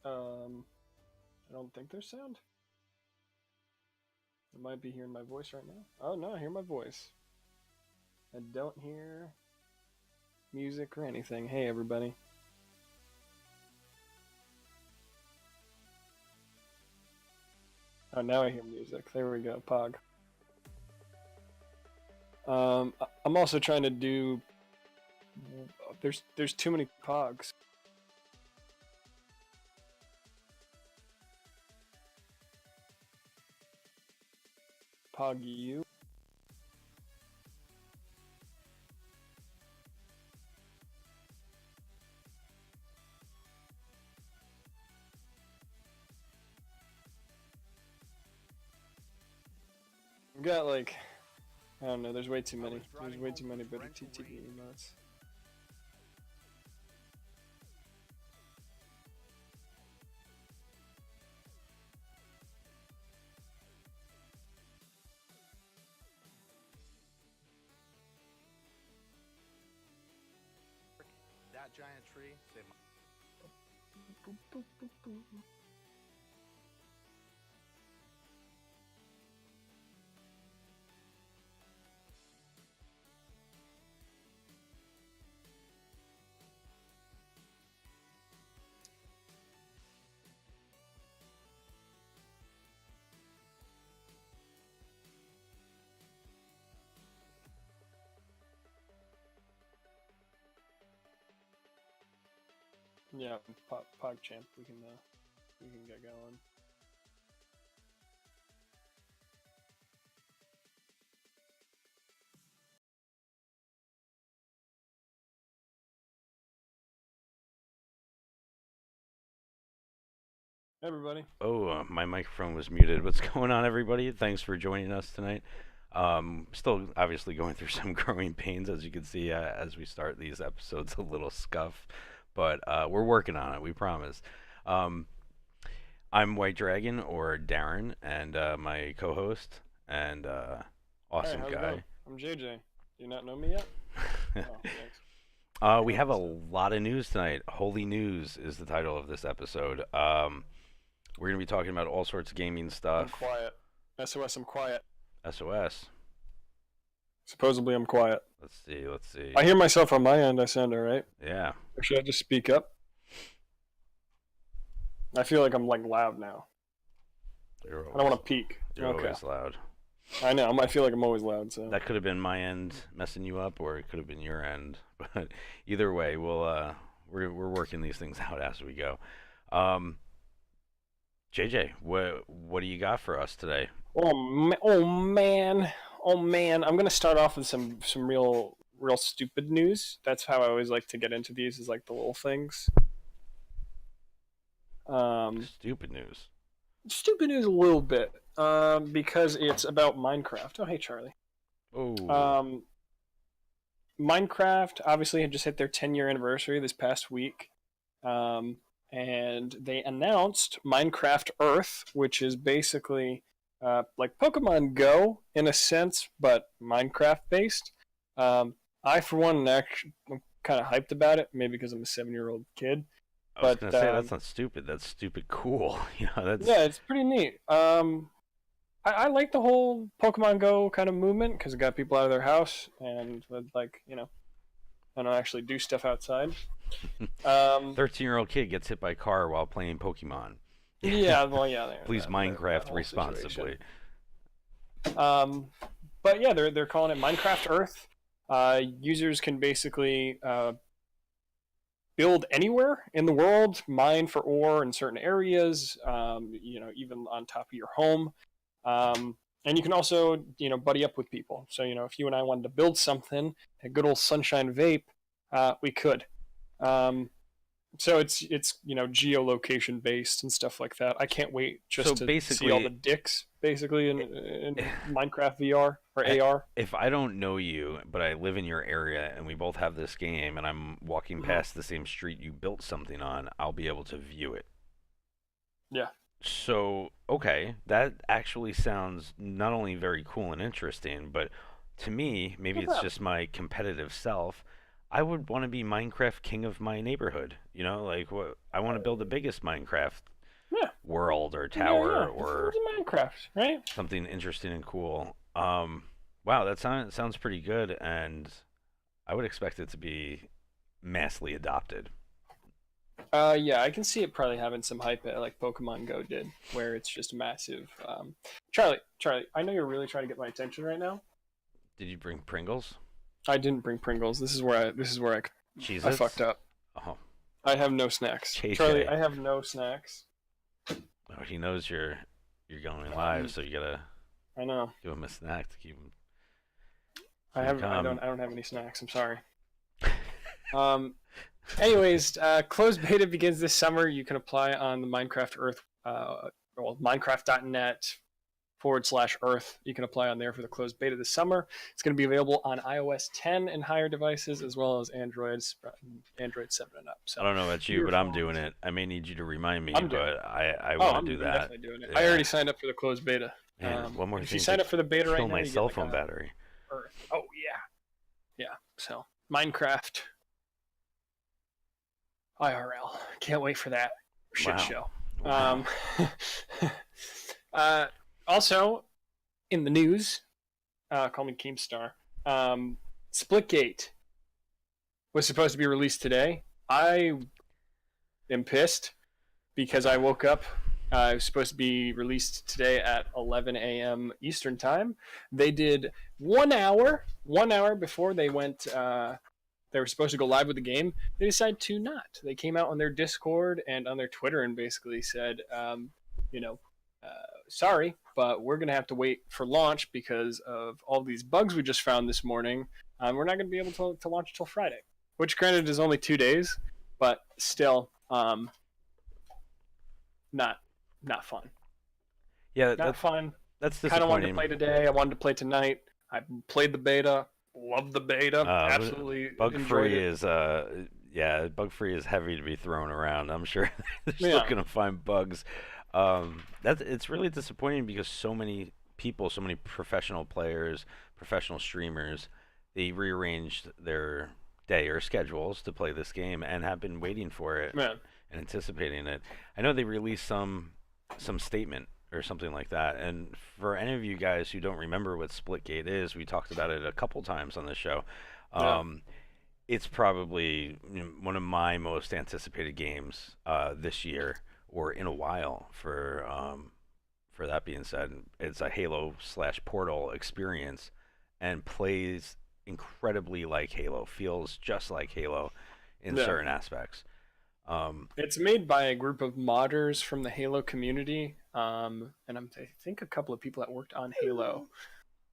Um, I don't think there's sound. I might be hearing my voice right now. Oh no, I hear my voice. I don't hear music or anything. Hey everybody. Oh, now I hear music. There we go. Pog. I'm also trying to do. There's too many pogs. Pog you. I've got like, I don't know. There's way too many. There's way too many better TTV emotes. That giant tree saved my. Yeah, PogChamp. We can get going. Hey everybody. Oh, my microphone was muted. What's going on, everybody? Thanks for joining us tonight. Still, obviously, going through some growing pains, as you can see, as we start these episodes, a little scuff, but we're working on it. We promise. Um, I'm White Dragon, or Darren, and my co-host and Hey, awesome how's it going? guy. I'm JJ. Do you not know me yet? Oh, thanks. We have a lot of news tonight. Holy News is the title of this episode. We're going to be talking about all sorts of gaming I'm stuff. quiet. SOS, I'm quiet. SOS. Supposedly, I'm quiet. Let's see. Let's see. I hear myself on my end. I sound alright. Yeah. Or should I just speak up? I feel like I'm like loud now. You're I don't want to peak. You're Okay. always loud. I know. I feel like I'm always loud. So That could have been my end messing you up, or it could have been your end. But either way, we're working these things out as we go. JJ, what do you got for us today? oh man, oh man. I'm gonna start off with some real stupid news. That's how I always like to get into these. Is like the little things. Stupid news. Stupid news a little bit. Because it's about Minecraft. Oh hey Charlie. Oh, Minecraft obviously had just hit their 10-year anniversary this past week. And they announced Minecraft Earth, which is basically like Pokemon Go in a sense, but Minecraft based. I, for one, actually, I'm kind of hyped about it, maybe because I'm a 7-year-old kid. I was But gonna say that's not stupid. That's stupid cool. That's yeah, it's pretty neat. I like the whole Pokemon Go kind of movement because it got people out of their house and would like I don't actually do stuff outside. 13-year-old kid gets hit by a car while playing Pokemon. Yeah, well, yeah. Please Minecraft whole responsibly. situation. But yeah, they're calling it Minecraft Earth. Users can basically build anywhere in the world, mine for ore in certain areas. Even on top of your home. And you can also buddy up with people. So if you and I wanted to build something, a good old Sunshine Vape, we could. So it's geolocation based and stuff like that. I can't wait just to see all the dicks basically in Minecraft VR or AR. If I don't know you, but I live in your area and we both have this game and I'm walking past the same street you built something on, I'll be able to view it. Yeah. So, okay, that actually sounds not only very cool and interesting, but to me, maybe it's just my competitive self. I would want to be Minecraft king of my neighborhood. You know, like what I want to build the biggest Minecraft Yeah, world or yeah, tower yeah. It's or Minecraft, right? something interesting and cool. Wow, that sounds pretty good, and I would expect it to be massively adopted. Yeah, I can see it probably having some hype like Pokemon Go did, where it's just massive. Charlie, I know you're really trying to get my attention right now. Did you bring Pringles? I didn't bring Pringles. This is where I fucked Cheez-Its? up. Oh, I have no snacks. Charlie, JJ. I have no snacks. Oh, he knows you're going live, so you gotta I know. give him a snack to keep him I keep him have. I calm. don't. I don't have any snacks. I'm sorry. Um. Anyways, closed beta begins this summer. You can apply on the Minecraft Earth. Minecraft.net/Earth. You can apply on there for the closed beta this summer. It's going to be available on iOS 10 and higher devices, as well as Android 7 and up. I So, don't know about to you, your but I'm phones. doing it. I may need you to remind me, I'm doing but I Oh, want to do I'm that. definitely doing it. Yeah. I already signed up for the closed beta. And one more If thing you sign to up for the beta right kill now, my you get cell like phone a battery. Earth. Oh yeah, yeah. So Minecraft IRL. Can't wait for that shit Wow. show. Wow. Uh, also, in the news, call me Keemstar. Splitgate was supposed to be released today. I am pissed because I woke up. It was supposed to be released today at 11 a.m. Eastern time. They did 1 hour before they went. They were supposed to go live with the game. They decided to not. They came out on their Discord and on their Twitter and basically said, you know, sorry, but we're going to have to wait for launch because of all these bugs we just found this morning. We're not going to be able to launch until Friday, which granted is only 2 days, but still not fun. Yeah, Not fun. that's Kind of wanted to disappointing. play today. I wanted to play tonight. I played the beta. Loved the beta. Absolutely Bug enjoyed free it. is bug free is heavy to be thrown around. I'm sure they're still Yeah. gonna find bugs. It's really disappointing because so many people, so many professional players, professional streamers, they rearranged their day or schedules to play this game and have been waiting for it Man. and anticipating it. I know they released some statement or something like that. And for any of you guys who don't remember what Splitgate is, we talked about it a couple times on the show. Yeah. It's probably one of my most anticipated games this year or in a while. For that being said, it's a Halo slash Portal experience and plays incredibly like Halo, feels just like Halo in Yeah. certain aspects. It's made by a group of modders from the Halo community, and I think a couple of people that worked on Halo.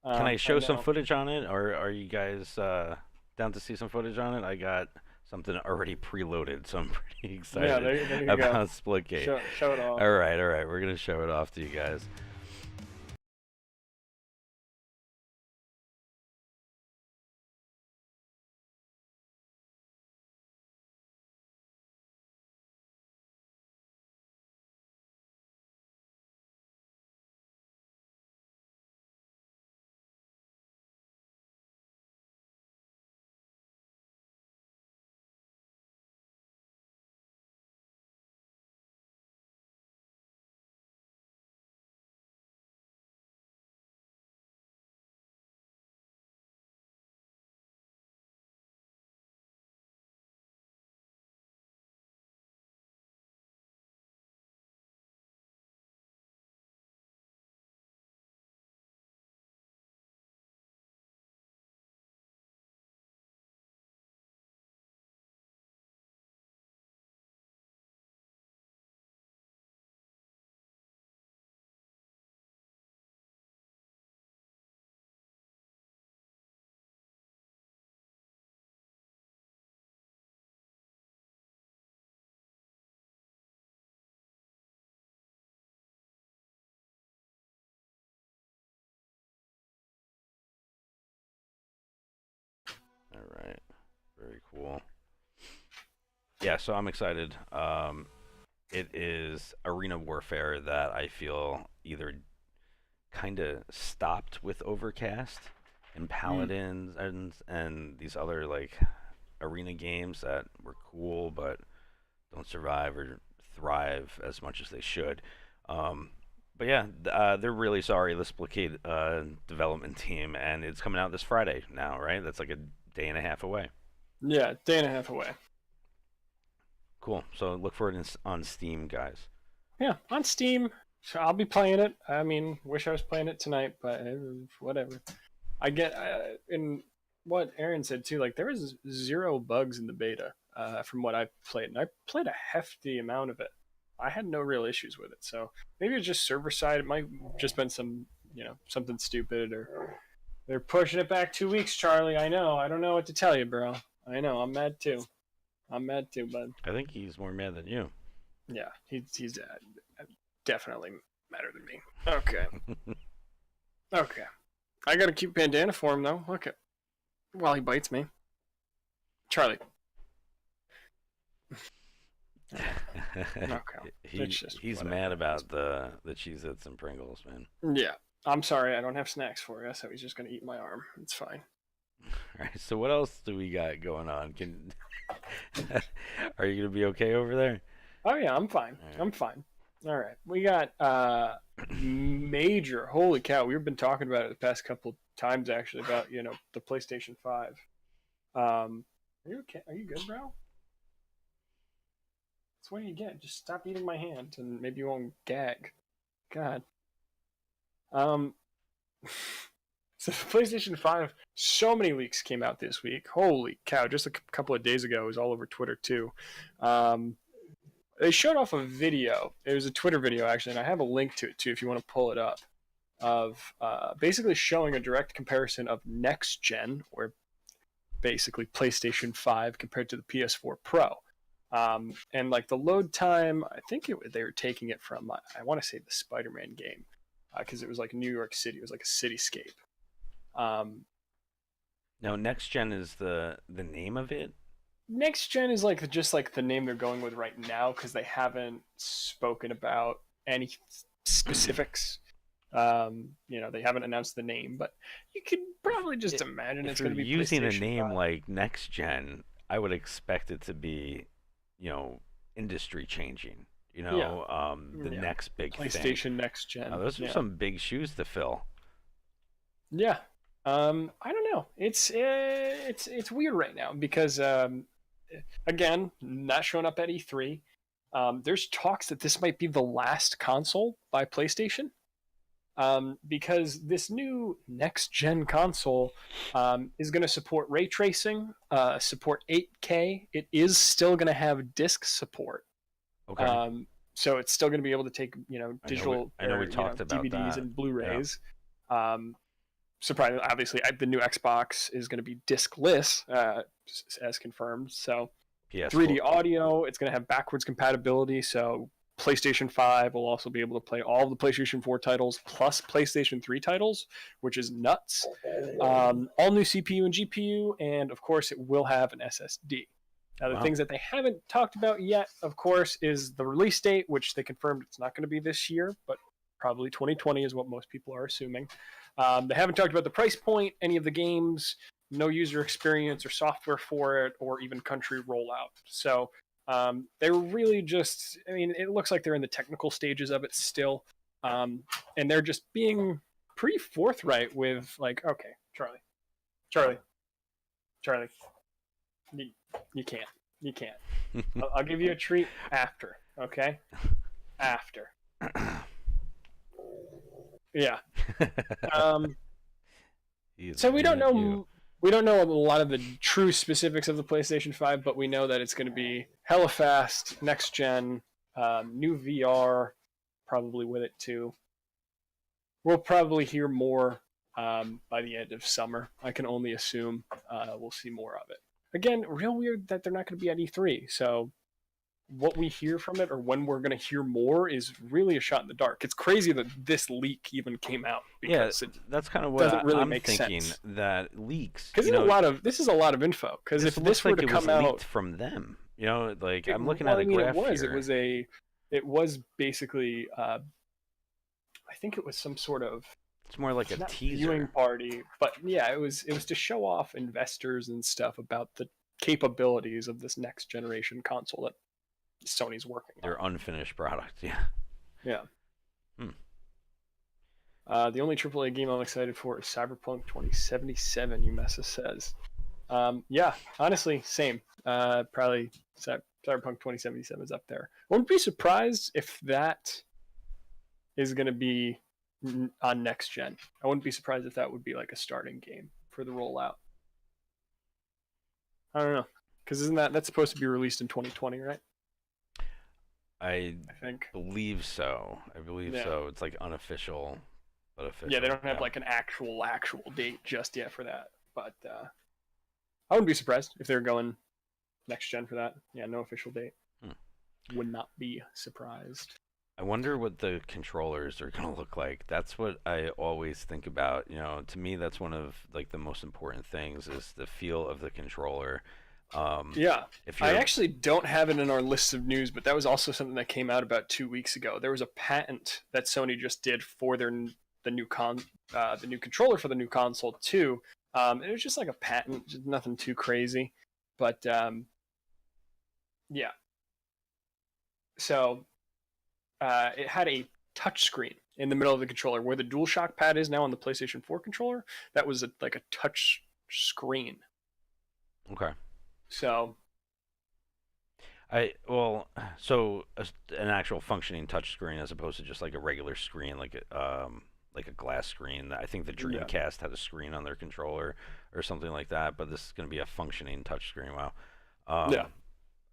Can I show some know- footage on it, or are you guys down to see some footage on it? I got something already preloaded, so I'm pretty excited Yeah, there you go. about Splitgate. Show it all. All right, we're gonna show it off to you guys. All right, very cool. Yeah, so I'm excited. It is arena warfare that I feel either kind of stopped with Overcast and Paladins and these other like arena games that were cool but don't survive or thrive as much as they should. But yeah, they're really sorry, the Splitgate development team, and it's coming out this Friday now, right? That's like a day and a half away. Yeah, day and a half away. Cool. So look for it on Steam, guys. Yeah, on Steam. So I'll be playing it. I mean, wish I was playing it tonight, but whatever. I get in what Aaron said too. Like there was 0 bugs in the beta from what I played, and I played a hefty amount of it. I had no real issues with it. So maybe it's just server side. It might just been some something stupid, or they're pushing it back 2 weeks. Charlie, I know. I don't know what to tell you, bro. I know. I'm mad too. Bud. I think he's more mad than you. Yeah, he's definitely madder than me. Okay. Okay. I gotta keep bandana for him though. Okay. While he bites me. Charlie. Okay. He's mad about the Cheez-Its and Pringles, man. Yeah. I'm sorry, I don't have snacks for you, so he's just gonna eat my arm. It's fine. All right. So what else do we got going on? Are you gonna be okay over there? Oh yeah, I'm fine. Right. I'm fine. All right. We got major. Holy cow! We've been talking about it the past couple times actually about the PlayStation 5. Are you okay? Are you good, bro? So what do you get? Just stop eating my hand, and maybe you won't gag. God. So the PlayStation 5, so many leaks came out this week. Holy cow! Just a couple of days ago, it was all over Twitter too. They showed off a video. It was a Twitter video actually, and I have a link to it too if you want to pull it up. Of basically showing a direct comparison of next gen, or basically PlayStation 5 compared to the PS4 Pro. And like the load time, I think they were taking it from, I want to say the Spider-Man game, because it was like New York City. It was like a cityscape. Now, next gen is the name of it. Next gen is like just like the name they're going with right now, because they haven't spoken about any specifics. They haven't announced the name, but you could probably just imagine it's going to be using a PlayStation name 5. like next gen. I would expect it to be, industry changing. The next big PlayStation thing. Next Gen. Those are some big shoes to fill. Yeah. I don't know. It's weird right now because again, not showing up at E3. There's talks that this might be the last console by PlayStation. Because this new next-gen console is going to support ray tracing, support 8K. It is still going to have disc support. Okay. So it's still going to be able to take, digital I know we talked about DVDs that. and Blu-rays. Yeah. Surprisingly, obviously, the new Xbox is going to be discless, as confirmed. So PS4. 3D audio, it's going to have backwards compatibility. So PlayStation 5 will also be able to play all the PlayStation 4 titles plus PlayStation 3 titles, which is nuts. All new CPU and GPU, and of course it will have an SSD. Now the things that they haven't talked about yet, of course, is the release date, which they confirmed it's not going to be this year, but probably 2020 is what most people are assuming. They haven't talked about the price point, any of the games, no user experience or software for it, or even country rollout. So they're really just, it looks like they're in the technical stages of it still. And they're just being pretty forthright with like, okay, Charlie, you can't. I'll give you a treat after, okay? After. Yeah. So we don't know. We don't know a lot of the true specifics of the PlayStation 5, but we know that it's going to be hella fast, next gen, new VR, probably with it too. We'll probably hear more by the end of summer. I can only assume we'll see more of it. Again, real weird that they're not going to be at E3. So what we hear from it or when we're going to hear more is really a shot in the dark. It's crazy that this leak even came out. Because that's kind of what I'm thinking. Sense. That leaks. Because this is a lot of info. Because if this were to come out from them, I'm looking at a graph here. It was basically, I think it was some sort of. It's more like a teaser viewing party, but yeah, it was to show off investors and stuff about the capabilities of this next generation console that Sony's working Their on. unfinished product. Yeah. Yeah. Hmm. The only AAA game I'm excited for is Cyberpunk 2077, Umessa says. Yeah, honestly, same. Probably Cyberpunk 2077 is up there. I wouldn't be surprised if that is going to be on next gen. I wouldn't be surprised if that would be like a starting game for the rollout. I don't know, because isn't that's supposed to be released in 2020, right? I I think. believe so. I believe Yeah. so. It's like unofficial, but official. Yeah, they don't have yeah. like an actual date just yet for that, but I wouldn't be surprised if they're going next gen for that. Yeah, no official date. Would not be surprised. I wonder what the controllers are going to look like. That's what I always think about. You know, to me, that's one of like the most important things is the feel of the controller. Yeah, If I you're actually don't have it in our list of news, but that was also something that came out about 2 weeks ago. There was a patent that Sony just did for the new controller for the new console too. It was just like a patent, just nothing too crazy, but yeah. So it had a touch screen in the middle of the controller where the DualShock pad is now on the PlayStation 4 controller. That was like a touch screen. okay. So So an actual functioning touchscreen as opposed to just like a regular screen, like a glass screen. I think the Yeah. Dreamcast had a screen on their controller or something like that, but this is going to be a functioning touchscreen. Wow. Yeah.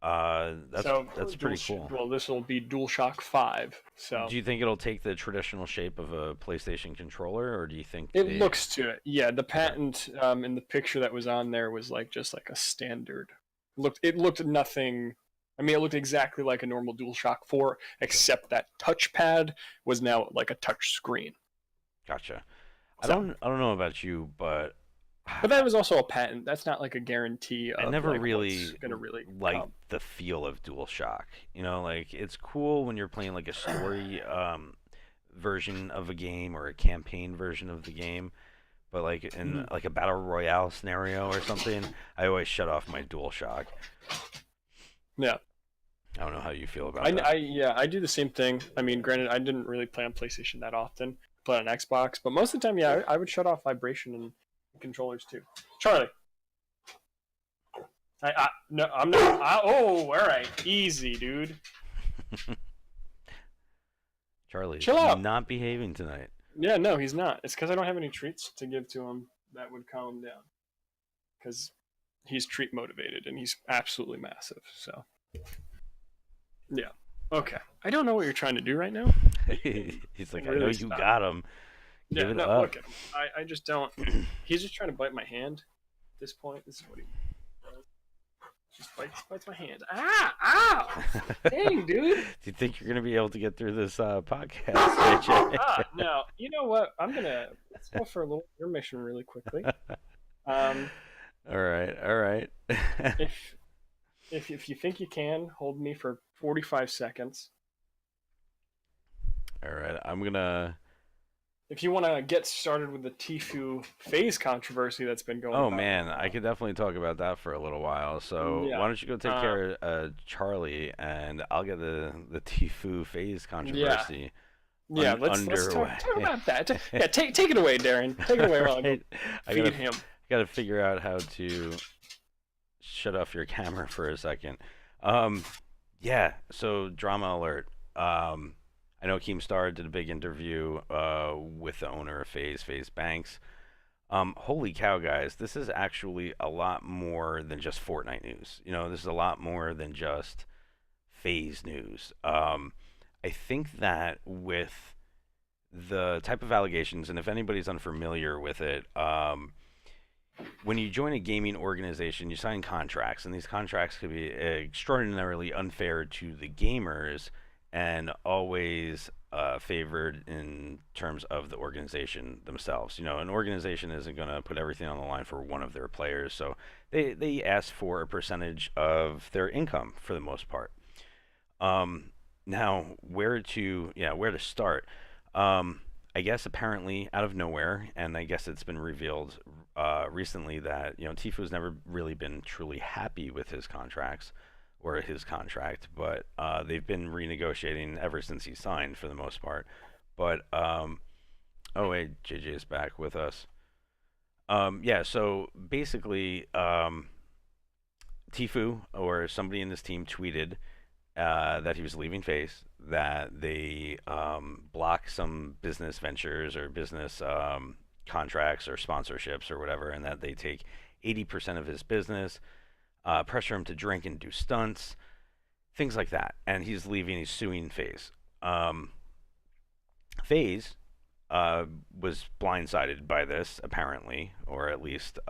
That's pretty cool. Well, this will be DualShock 5. So Do you think it'll take the traditional shape of a PlayStation controller, or do you think it looks to it. Yeah, the patent in the picture that was on there was like just like a standard. It looked nothing. I mean, it looked exactly like a normal DualShock 4, except that touchpad was now like a touch screen. Gotcha. So- I don't know about you, but But that was also a patent. That's not like a guarantee. Of, I never like, really what's gonna really liked come. the feel of DualShock. You know, like it's cool when you're playing like a story version of a game or a campaign version of the game, but like in like a battle royale scenario or something, I always shut off my DualShock. Yeah. I don't know how you feel about that. I do the same thing. I mean, granted, I didn't really play on PlayStation that often. Play on Xbox, but most of the time, yeah, I would shut off vibration and controllers too. Charlie, no, I'm not. All right, easy, dude. Charlie, Chill out. not behaving tonight. Yeah, no, he's not. It's because I don't have any treats to give to him that would calm him down. Because he's treat motivated and he's absolutely massive. So, yeah. Okay. I don't know what you're trying to do right now. He's like, Really I know you stop. got him. Yeah, Give it no, up. look at him. I just don't. He's just trying to bite my hand at this point. This is what he does. Just bites my hand. Ow! Dang, dude. Do you think you're gonna be able to get through this podcast, JJ? No. You know what? Let's go for a little intermission really quickly. All right. If you think you can, hold me for 45 seconds. All right, I'm gonna. If you want to get started with the Tfue phase controversy that's been going on. Oh man, I could definitely talk about that for a little while. So Yeah. why don't you go take care of Charlie, and I'll get the Tfue phase controversy. Yeah, let's underway. talk about that. Yeah, take it away, Darren. Take it away while Right. I feed him. Gotta figure out how to shut off your camera for a second. Yeah, so drama alert. I know Keemstar did a big interview with the owner of FaZe Banks. Holy cow, guys, this is actually a lot more than just Fortnite news. You know, this is a lot more than just FaZe news. I think that with the type of allegations, and if anybody's unfamiliar with it, when you join a gaming organization, you sign contracts, and these contracts could be extraordinarily unfair to the gamers and always favored in terms of the organization themselves. You know, an organization isn't going to put everything on the line for one of their players, so they ask for a percentage of their income for the most part. Now, where to start? I guess apparently out of nowhere, and I guess it's been revealed recently that Tifu's never really been truly happy with his contracts or his contract, but they've been renegotiating ever since he signed for the most part. But oh wait, JJ is back with us. Yeah, so basically, Tifu or somebody in this team tweeted that he was leaving FaZe, that they block some business ventures or business contracts or sponsorships or whatever, and that they take 80% of his business, pressure him to drink and do stunts, things like that. And he's leaving, he's suing FaZe. FaZe was blindsided by this, apparently, or at least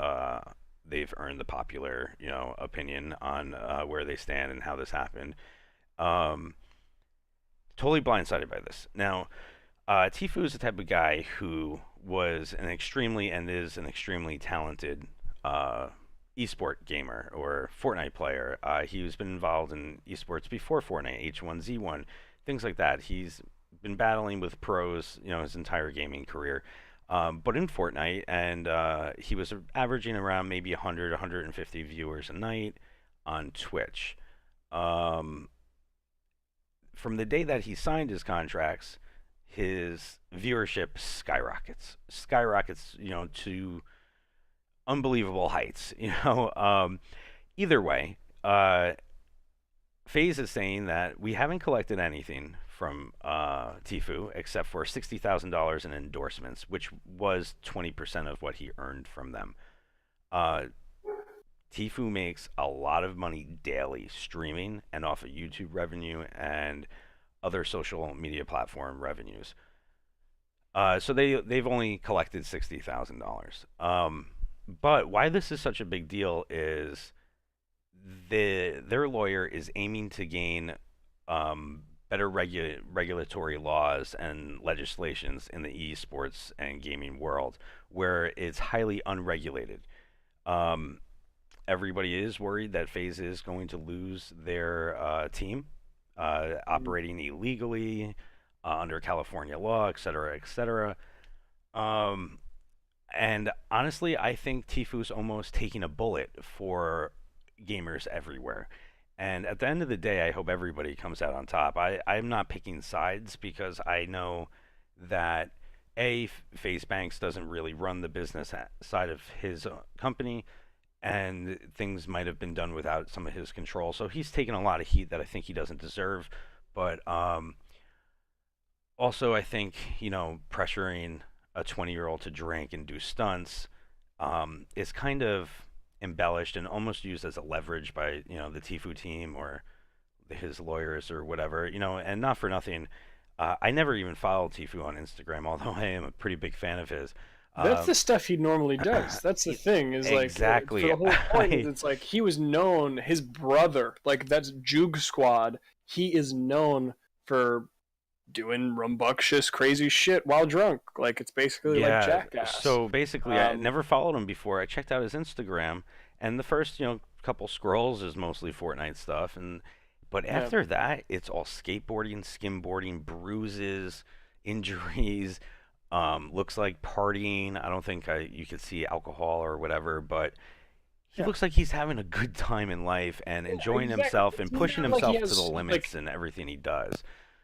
they've earned the popular, opinion on where they stand and how this happened. Totally blindsided by this. Now, Tifu is the type of guy who was an extremely and is an extremely talented esport gamer or Fortnite player. He's been involved in esports before Fortnite, H1Z1, things like that. He's been battling with pros, his entire gaming career. But in Fortnite, and he was averaging around maybe 100, 150 viewers a night on Twitch. From the day that he signed his contracts, his viewership skyrockets, to unbelievable heights. Either way, FaZe is saying that we haven't collected anything from Tifu except for $60,000 in endorsements, which was 20% of what he earned from them. Tifu makes a lot of money daily streaming and off of YouTube revenue and other social media platform revenues. So they've only collected $60,000. But why this is such a big deal is their lawyer is aiming to gain better regulatory laws and legislations in the esports and gaming world, where it's highly unregulated. Everybody is worried that FaZe is going to lose their team operating illegally under California law, et cetera, et cetera. And honestly, I think Tifu's almost taking a bullet for gamers everywhere. And at the end of the day, I hope everybody comes out on top. I'm not picking sides because I know that FaZe Banks doesn't really run the business side of his company, and things might have been done without some of his control. So he's taken a lot of heat that I think he doesn't deserve. But also, I think, pressuring a 20-year-old to drink and do stunts is kind of embellished and almost used as a leverage by, the Tifu team or his lawyers or whatever, and not for nothing. I never even followed Tifu on Instagram, although I am a pretty big fan of his. That's the stuff he normally does. That's the thing. Is like exactly. For the whole point is it's like he was known. His brother, like that's Juke Squad. He is known for doing rambunctious, crazy shit while drunk. Like it's basically like Jackass. So basically, I never followed him before. I checked out his Instagram, and the first couple scrolls is mostly Fortnite stuff, but after that, it's all skateboarding, skimboarding, bruises, injuries. Looks like partying. I don't think you could see alcohol or whatever, but he looks like he's having a good time in life and enjoying himself and pushing himself to the limits in everything he does.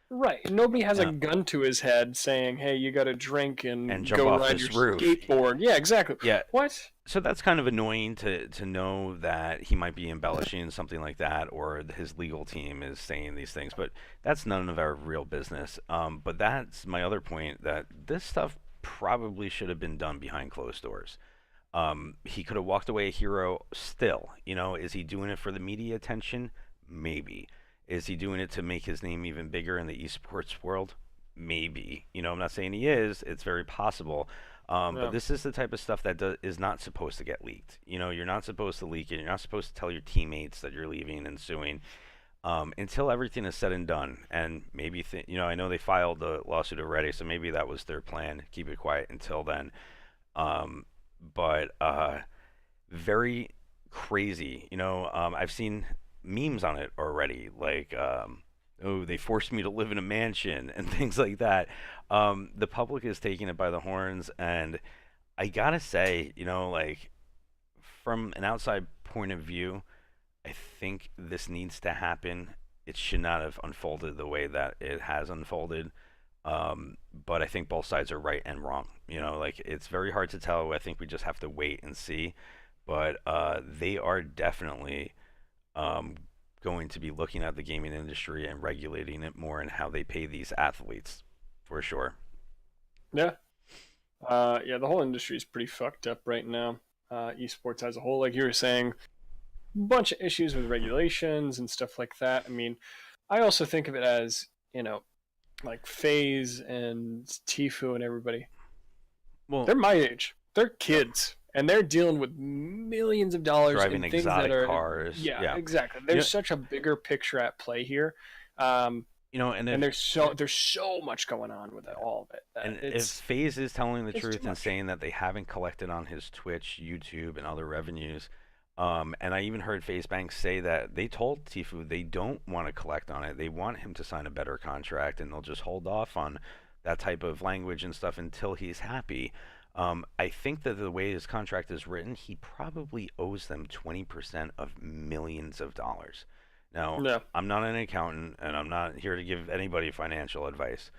Right. Nobody has a gun to his head saying, "Hey, you got to drink and jump go off ride this your roof." skateboard." Yeah, exactly. Yeah. What? So that's kind of annoying to know that he might be embellishing something like that, or his legal team is saying these things, but that's none of our real business. But that's my other point, that this stuff probably should have been done behind closed doors. He could have walked away a hero still. Is he doing it for the media attention? Maybe. Is he doing it to make his name even bigger in the esports world? Maybe. I'm not saying he is. It's very possible. But this is the type of stuff that is not supposed to get leaked. You're not supposed to leak it. You're not supposed to tell your teammates that you're leaving and suing until everything is said and done. And maybe, I know they filed the lawsuit already, so maybe that was their plan, keep it quiet until then. But very crazy. I've seen memes on it already, like oh, they forced me to live in a mansion and things like that. The public is taking it by the horns, and I gotta say, like from an outside point of view, I think this needs to happen. It should not have unfolded the way that it has unfolded. But I think both sides are right and wrong. Like it's very hard to tell. I think we just have to wait and see. But they are definitely um, going to be looking at the gaming industry and regulating it more and how they pay these athletes, for sure. Yeah. Yeah, the whole industry is pretty fucked up right now. Esports as a whole, like you were saying, bunch of issues with regulations and stuff like that. I mean, I also think of it as, like FaZe and Tifu and everybody. Well, They're my age. They're kids. And they're dealing with millions of dollars driving in things that exotic are, cars, yeah, yeah. exactly. You There's such a bigger picture at play here. Um, and and if there's so much going on with all of it that And if FaZe is telling the it's too truth and much. saying that they haven't collected on his Twitch, YouTube, and other revenues, and I even heard FaZe Banks say that they told Tifu they don't want to collect on it. They want him to sign a better contract, and they'll just hold off on that type of language and stuff until he's happy. I think that the way his contract is written, he probably owes them 20% of millions of dollars. Now, Yeah. I'm not an accountant, and I'm not here to give anybody financial advice.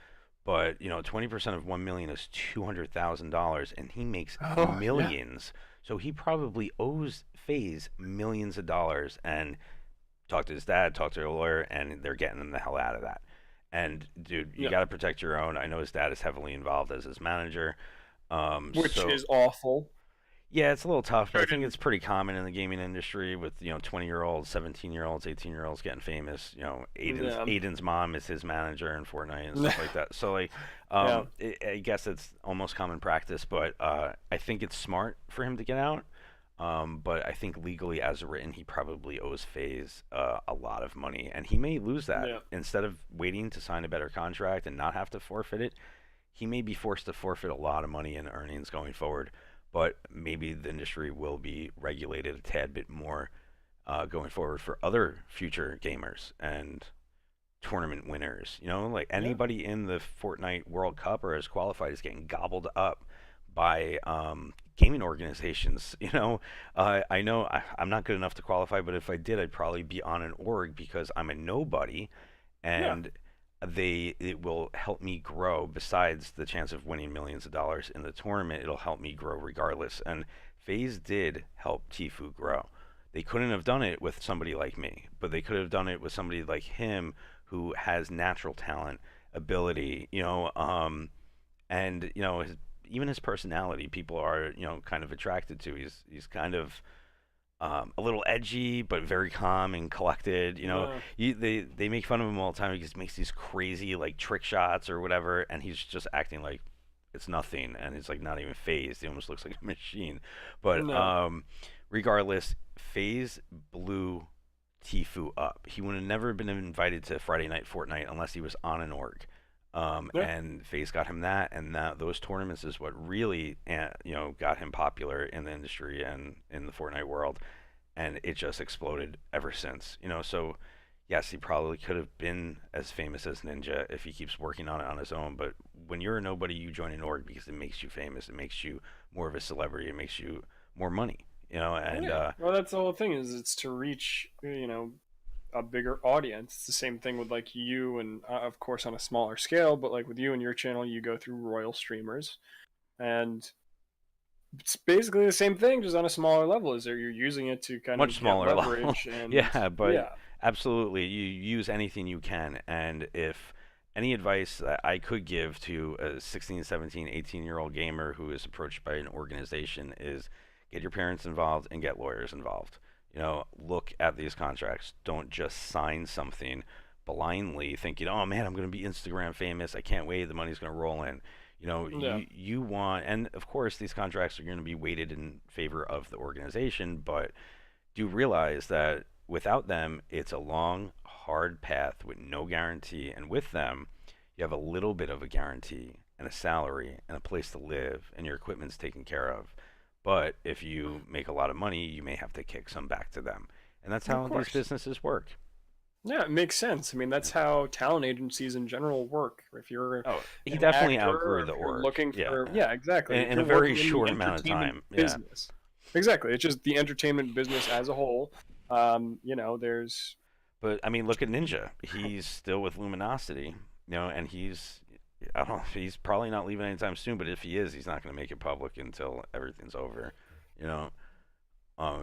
But 20% of 1 million is $200,000, and he makes Oh, yeah. millions. So he probably owes FaZe millions of dollars. And talk to his dad, talk to a lawyer, and they're getting him the hell out of that. And dude, you Yeah. got to protect your own. I know his dad is heavily involved as his manager. Which So is awful. yeah, it's a little tough, but I think Shouldn't. it's pretty common in the gaming industry with 20-year-olds, 17-year-olds, 18-year-olds getting famous. Yeah. Aiden's mom is his manager in Fortnite and stuff like that. So like, Yeah. I guess it's almost common practice, but I think it's smart for him to get out. But I think legally, as written, he probably owes FaZe a lot of money, and he may lose that. Yeah. Instead of waiting to sign a better contract and not have to forfeit it, he may be forced to forfeit a lot of money in earnings going forward. But maybe the industry will be regulated a tad bit more going forward for other future gamers and tournament winners. Like Yeah. anybody in the Fortnite World Cup or is qualified is getting gobbled up by gaming organizations. I know I'm not good enough to qualify, but if I did, I'd probably be on an org because I'm a nobody, Yeah. and it will help me grow. Besides the chance of winning millions of dollars in the tournament, it'll help me grow regardless. And FaZe did help Tifu grow. They couldn't have done it with somebody like me, but they could have done it with somebody like him who has natural talent, ability, and even his personality. People are kind of attracted to. He's kind of a little edgy, but very calm and collected. Yeah. They make fun of him all the time because he makes these crazy like trick shots or whatever, and he's just acting like it's nothing, and he's like not even phased. He almost looks like a machine. But No. regardless, FaZe blew Tifu up. He would have never been invited to Friday Night Fortnite unless he was on an org. Yeah. And FaZe got him that, and those tournaments is what really, got him popular in the industry and in the Fortnite world, and it just exploded ever since. So yes, he probably could have been as famous as Ninja if he keeps working on it on his own. But when you're a nobody, you join an org because it makes you famous. It makes you more of a celebrity. It makes you more money. And Yeah. Well, that's the whole thing is it's to reach, a bigger audience. It's the same thing with like you and of course on a smaller scale, but like with you and your channel, you go through royal streamers and it's basically the same thing just on a smaller level is there you're using it to kind much of get smaller level. leverage and Yeah, but yeah. absolutely, you use anything you can. And if any advice that I could give to a 16, 17, 18-year-old gamer who is approached by an organization is get your parents involved and get lawyers involved. Look at these contracts. Don't just sign something blindly thinking, oh man, I'm going to be Instagram famous. I can't wait. The money's going to roll in. Yeah. You want, and of course, these contracts are going to be weighted in favor of the organization, but do realize that without them, it's a long, hard path with no guarantee. And with them, you have a little bit of a guarantee and a salary and a place to live, and your equipment's taken care of. But if you make a lot of money, you may have to kick some back to them. And that's Of how these course. businesses work. Yeah, it makes sense. I mean, that's how talent agencies in general work. If you're Oh, he an definitely actor, outgrew or the if you're org. looking Yeah, for, yeah, exactly. If in a you're very working in the short amount of entertainment time. Yeah. business, exactly. It's just the entertainment business as a whole. There's But I mean, look at Ninja. He's still with Luminosity, and I don't know, he's probably not leaving anytime soon. But if he is, he's not going to make it public until everything's over. You know,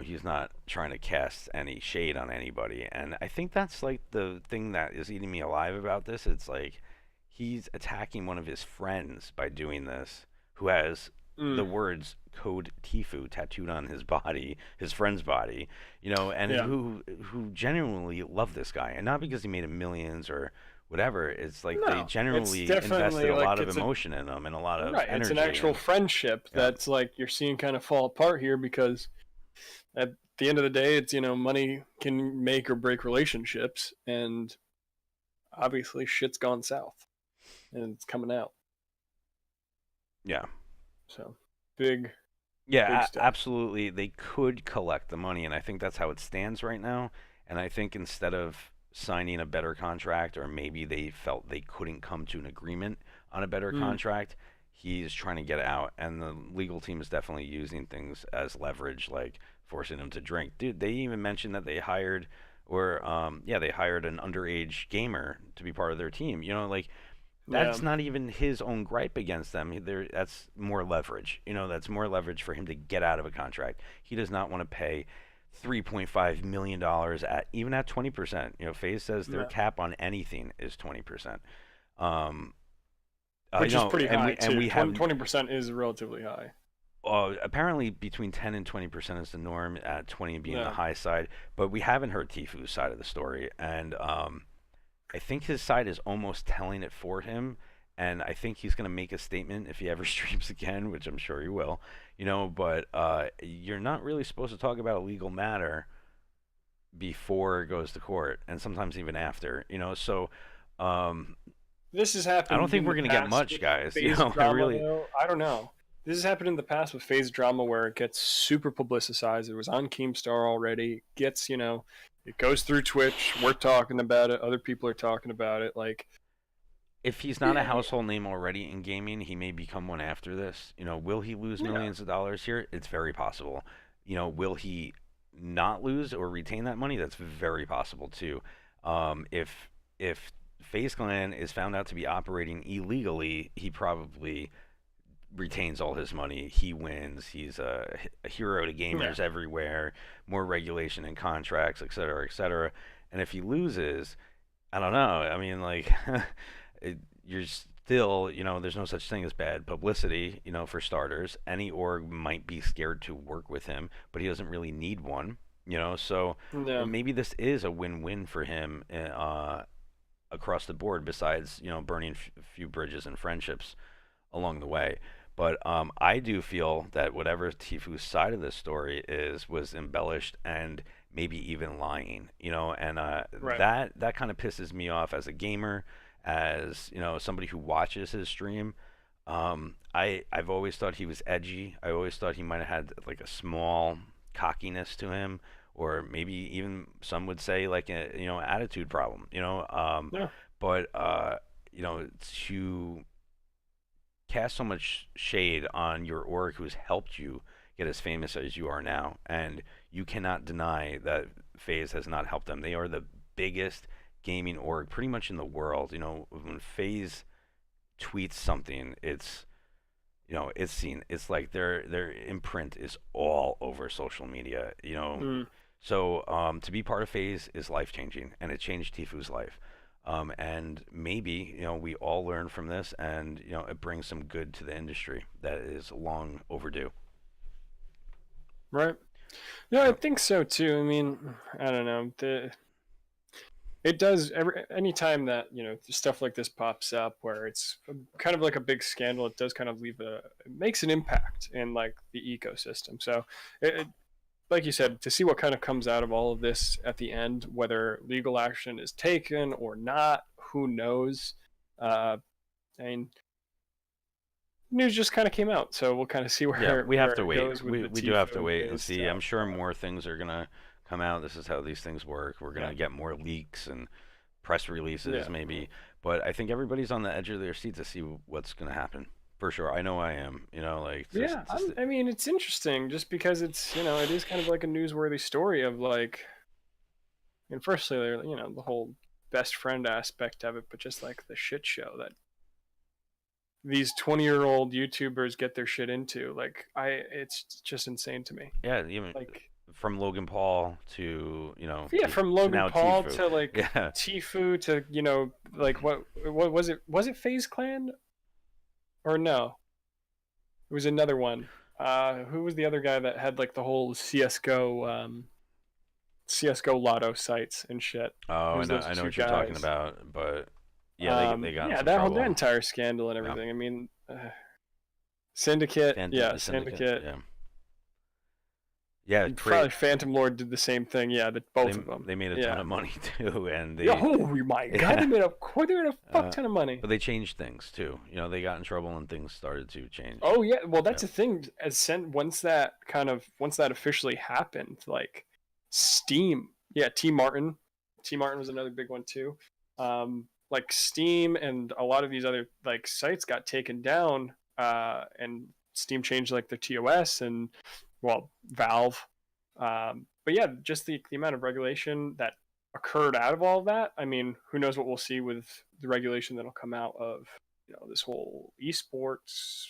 he's not trying to cast any shade on anybody, and I think that's like the thing that is eating me alive about this. It's like he's attacking one of his friends by doing this, who has the mm, words "Code Tifu" tattooed on his body, his friend's body, and yeah. who genuinely love this guy, and not because he made him millions or whatever. It's like they No, it's genuinely invested definitely a lot like of it's a emotion in him and a lot of right. It's an energy, actual and friendship yeah, that's like you're seeing kind of fall apart here because at the end of the day, it's money can make or break relationships, and obviously shit's gone south, and it's coming out. yeah. So big, big Yeah, stuff. absolutely. They could collect the money, and I think that's how it stands right now. And I think instead of signing a better contract, or maybe they felt they couldn't come to an agreement on a better Mm, contract, he's trying to get out. And the legal team is definitely using things as leverage, like forcing him to drink. Dude, they even mentioned that they hired, or yeah, they hired an underage gamer to be part of their team. Like yeah. that's not even his own gripe against them. That's more leverage. That's more leverage for him to get out of a contract. He does not want to pay $3.5 million at even at 20%. FaZe says their Yeah. cap on anything is 20%. Which is pretty And high we too. have 20% is relatively high. apparently between 10 and 20% is the norm. At 20 being the Yeah. high side, but we haven't heard Tifu's side of the story, and I think his side is almost telling it for him, and I think he's going to make a statement if he ever streams again, which I'm sure he will. But you're not really supposed to talk about a legal matter before it goes to court, and sometimes even after. So um, This has I don't happened think in we're the going to get past much, with guys. phase I drama, really. though. I don't know. This has happened in the past with phase drama where it gets super publicized. It was on Keemstar already. It goes through Twitch. We're talking about it. Other people are talking about it. Like, If he's not a yeah, household name already in gaming, he may become one after this. Will he lose yeah, millions of dollars here? It's very possible. Will he not lose or retain that money? That's very possible too. If FaZe Clan is found out to be operating illegally, he probably retains all his money. He wins. He's a hero to yeah. gamers everywhere. More regulation and contracts, et cetera, et cetera. And if he loses, I don't know. I mean, like, you're still, there's no such thing as bad publicity, for starters. Any org might be scared to work with him, but he doesn't really need one, So Yeah. maybe this is a win-win for him across the board, besides, burning a few bridges and friendships along the way. But I do feel that whatever Tifu's side of this story was embellished and maybe even lying, and Right. that kind of pisses me off as a gamer, as somebody who watches his stream. I've always thought he was edgy. I always thought he might have had like a small cockiness to him, or maybe even some would say like a attitude problem. Yeah. But to cast so much shade on your org who's helped you get as famous as you are now, and you cannot deny that FaZe has not helped them. They are the biggest gaming org pretty much in the world. When FaZe tweets something, it's seen. It's like their imprint is all over social media. Mm, So to be part of FaZe is life changing, and it changed Tifu's life. And maybe we all learn from this, and it brings some good to the industry that is long overdue. right. Yeah, I Yep. think so too. I mean, I don't know. It does anytime that stuff like this pops up where it's kind of like a big scandal. It does kind of it makes an impact in like the ecosystem. So like you said, to see what kind of comes out of all of this at the end, whether legal action is taken or not, who knows. I mean, news just kind of came out, so we'll kind of see Yeah, where we have to it wait. goes with We the we do have to Tifo wait and phase see. I'm stuff. sure more things are gonna come out. This is how these things work. We're gonna Yeah. get more leaks and press releases, Yeah. maybe. But I think everybody's on the edge of their seat to see what's gonna happen. For sure, I know I am. Like Yeah, I mean, it's interesting just because it's, it is kind of like a newsworthy story of like, and firstly, the whole best friend aspect of it, but just like the shit show that these 20-year-old YouTubers get their shit into. Like, it's just insane to me. yeah, even Like, from Logan Paul to yeah, from Logan now Paul Tfue. to like Yeah. Tfue to, like what was it? Was it FaZe Clan? Or no? It was another one. Who was the other guy that had like the whole CS:GO lotto sites and shit? It Oh, was those I know two what you're talking guys. about, but yeah, they got in Yeah, some that trouble. entire scandal and Yeah. everything. I mean, Syndicate, The Syndicate. yeah. Yeah, Probably Phantom Lord did the same thing. Yeah, both of them. They made a Yeah. ton of money too, and they Oh my god, they made a fuck ton of money. but they changed things too. They got in trouble and things started to change. Oh yeah, well that's Yeah. the thing. Once that officially happened, like Steam, yeah, T Martin was another big one too. Like Steam and a lot of these other like sites got taken down, and Steam changed like their TOS and Valve. But yeah, just the amount of regulation that occurred out of all of that. I mean, who knows what we'll see with the regulation that'll come out of this whole esports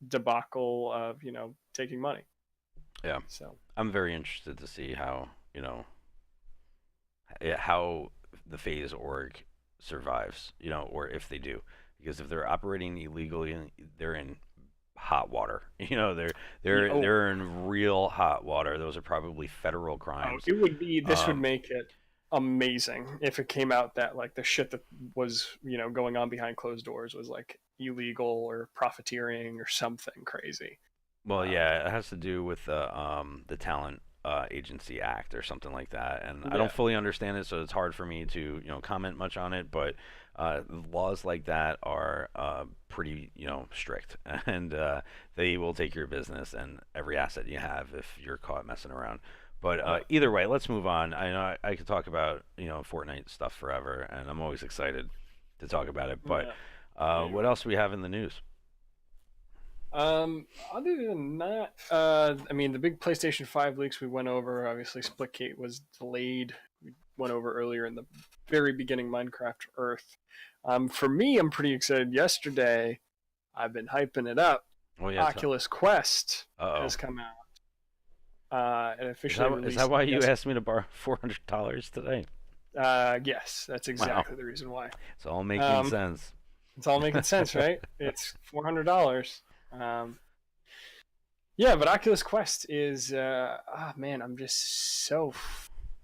debacle of taking money. Yeah. So I'm very interested to see how how the FaZe org survives, or if they do, because if they're operating illegally, they're in hot water. They're in real hot water. Those are probably federal crimes. it would be. This would make it amazing if it came out that like the shit that was going on behind closed doors was like illegal or profiteering or something crazy. Well, yeah, it has to do with the Talent Agency Act or something like that, and I Yeah. don't fully understand it, so it's hard for me to comment much on it. But laws like that are pretty strict, and they will take your business and every asset you have if you're caught messing around. But either way, let's move on. I know I could talk about Fortnite stuff forever, and I'm always excited to talk about it. But what else do we have in the news? Other than that, I mean, the big PlayStation 5 leaks we went over. Obviously, Splitgate was delayed. We went over earlier in the very beginning Minecraft Earth. For me, I'm pretty excited. Yesterday, I've been hyping it up. Oh yeah, Oculus Quest Uh-oh. has come out. And officially released. Is that why you asked me to borrow $400 today? Yes, that's exactly the reason why. It's all making sense. It's all making sense, right? It's $400. Yeah, but Oculus Quest is, man, I'm just so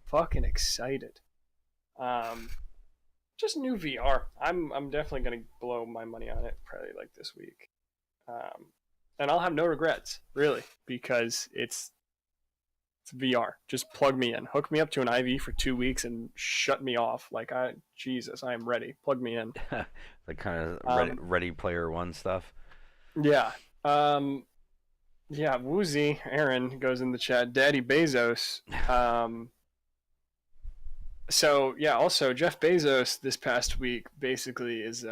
fucking excited. Just new VR. I'm definitely gonna blow my money on it probably like this week, and I'll have no regrets really because it's VR. Just plug me in, hook me up to an IV for 2 weeks, and shut me off. Like Jesus, I am ready. Plug me in. Like kind of Ready Player One stuff. Yeah. Yeah, Woozy, Aaron goes in the chat, Daddy Bezos. So yeah, also Jeff Bezos this past week basically is